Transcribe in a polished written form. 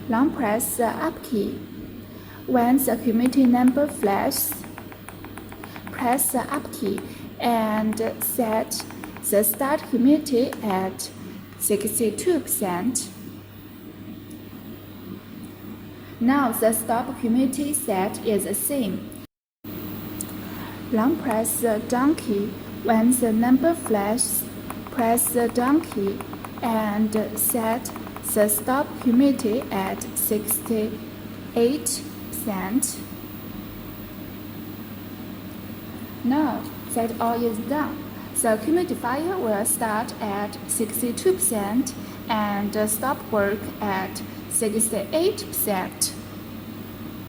Long press the up key. When the humidity number flashes, press the up key and set the start humidity at 62%. Now the stop humidity set is the same. Long press the down key. When the number flashes, press the down key and set the stop humidity at 68%. Now that all is done, the humidifier will start at 62% and stop work at 68%.